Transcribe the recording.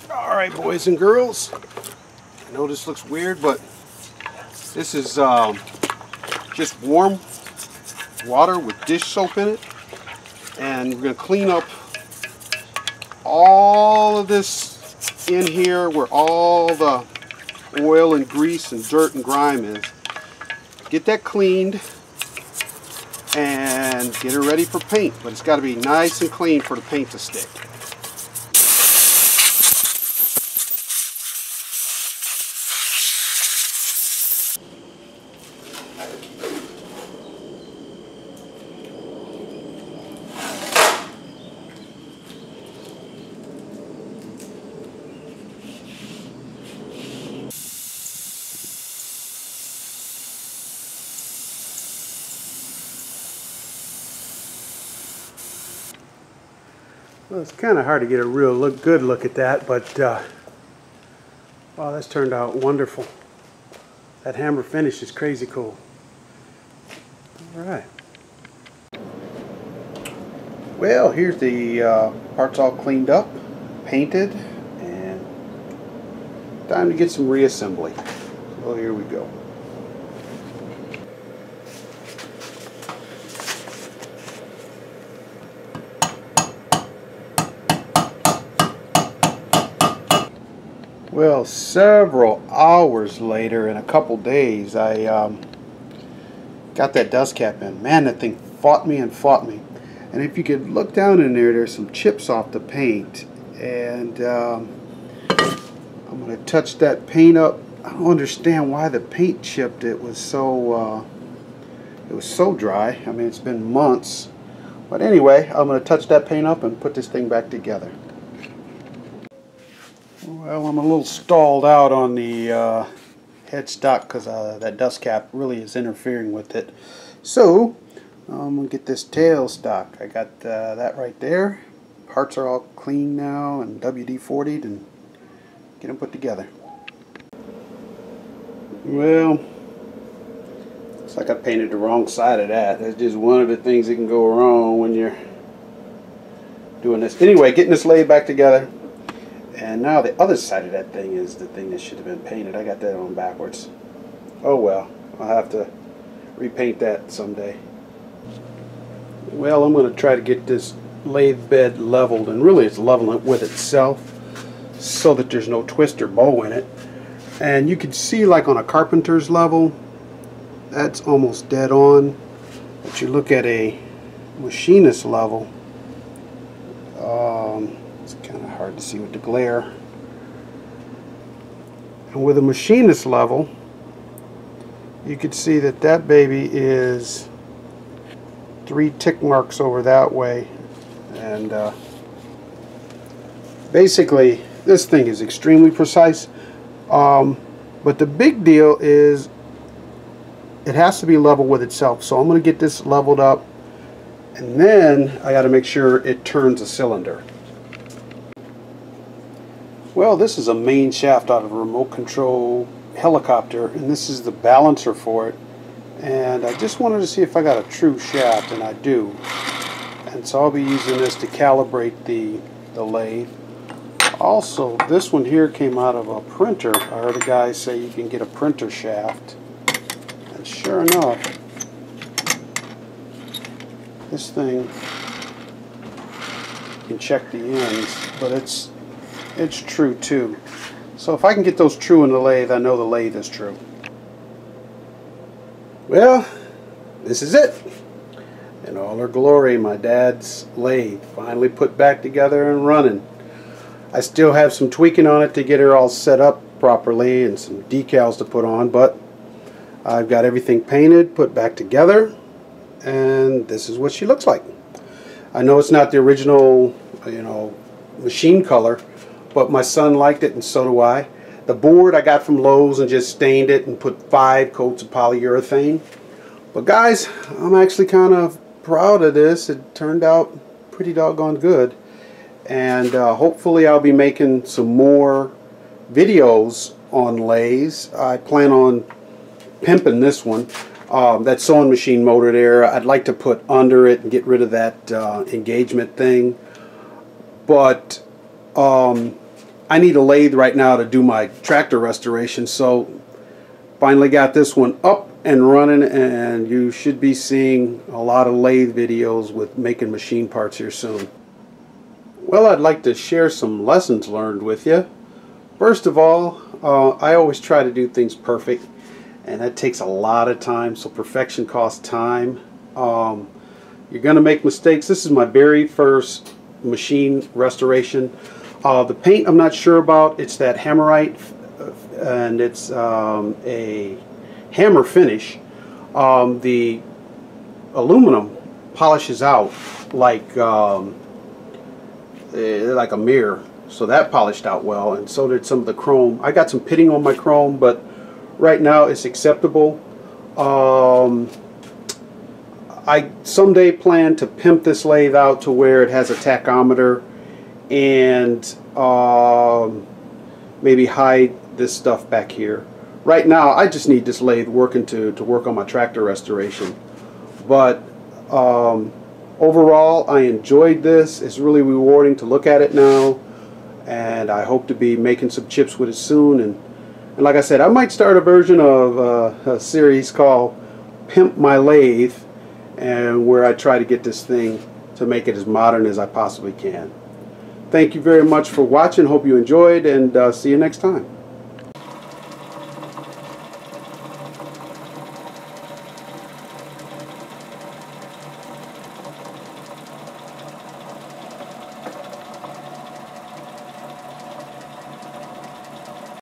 Alright, boys and girls, I know this looks weird, but this is just warm water with dish soap in it, and we're going to clean up all of this in here where all the oil and grease and dirt and grime is. Get that cleaned and get it ready for paint, but it's got to be nice and clean for the paint to stick. Well, it's kind of hard to get a real good look at that, but wow, that's turned out wonderful. That hammer finish is crazy cool. All right. Well, here's the parts all cleaned up, painted, and time to get some reassembly. So here we go. Well, several hours later, in a couple days, I got that dust cap in. Man, that thing fought me and fought me. And if you could look down in there, there's some chips off the paint. And I'm going to touch that paint up. I don't understand why the paint chipped. It was so dry. I mean, it's been months. But anyway, I'm going to touch that paint up and put this thing back together. Well, I'm a little stalled out on the headstock because that dust cap really is interfering with it. So I'm going to get this tailstock. I got that right there. Parts are all clean now and WD-40'd, and get them put together. Well, looks like I painted the wrong side of that. That's just one of the things that can go wrong when you're doing this. Anyway, getting this laid back together. And now the other side of that thing is the thing that should have been painted. I got that on backwards. Oh well, I'll have to repaint that someday. Well, I'm going to try to get this lathe bed leveled, and really it's leveling it with itself so that there's no twist or bow in it. And you can see, like on a carpenter's level, that's almost dead on. But you look at a machinist level, it's kind of hard to see with the glare. And with a machinist level, you can see that that baby is 3 tick marks over that way. And basically, this thing is extremely precise. But the big deal is it has to be level with itself. So I'm going to get this leveled up, and then I got to make sure it turns a cylinder. Well, this is a main shaft out of a remote control helicopter, and this is the balancer for it. And I just wanted to see if I got a true shaft, and I do. And so I'll be using this to calibrate the lathe. Also, this one here came out of a printer. I heard a guy say you can get a printer shaft. And sure enough, this thing, you can check the ends, but it's true too. So if I can get those true in the lathe, I know the lathe is true. Well, this is it. In all her glory, my dad's lathe finally put back together and running. I still have some tweaking on it to get her all set up properly and some decals to put on, but I've got everything painted, put back together, and this is what she looks like. I know it's not the original, machine color, but my son liked it and so do I. The board I got from Lowe's and just stained it and put 5 coats of polyurethane. But guys, I'm actually kind of proud of this. It turned out pretty doggone good. And hopefully I'll be making some more videos on lathes. I plan on pimping this one. That sewing machine motor there, I'd like to put under it and get rid of that engagement thing. But I need a lathe right now to do my tractor restoration, so finally got this one up and running, and you should be seeing a lot of lathe videos with making machine parts here soon. Well, I'd like to share some lessons learned with you. First of all, I always try to do things perfect, and that takes a lot of time, so perfection costs time. You're going to make mistakes. This is my very first machine restoration. The paint I'm not sure about. It's that hammerite, and it's a hammer finish. The aluminum polishes out like a mirror, so that polished out well, and so did some of the chrome. I got some pitting on my chrome, but right now it's acceptable. I someday plan to pimp this lathe out to where it has a tachometer, and maybe hide this stuff back here. Right now I just need this lathe working to work on my tractor restoration. But overall, I enjoyed this. It's really rewarding to look at it now, and I hope to be making some chips with it soon. And like I said, I might start a version of a series called Pimp My Lathe, and where I try to get this thing to make it as modern as I possibly can. Thank you very much for watching. Hope you enjoyed, and see you next time.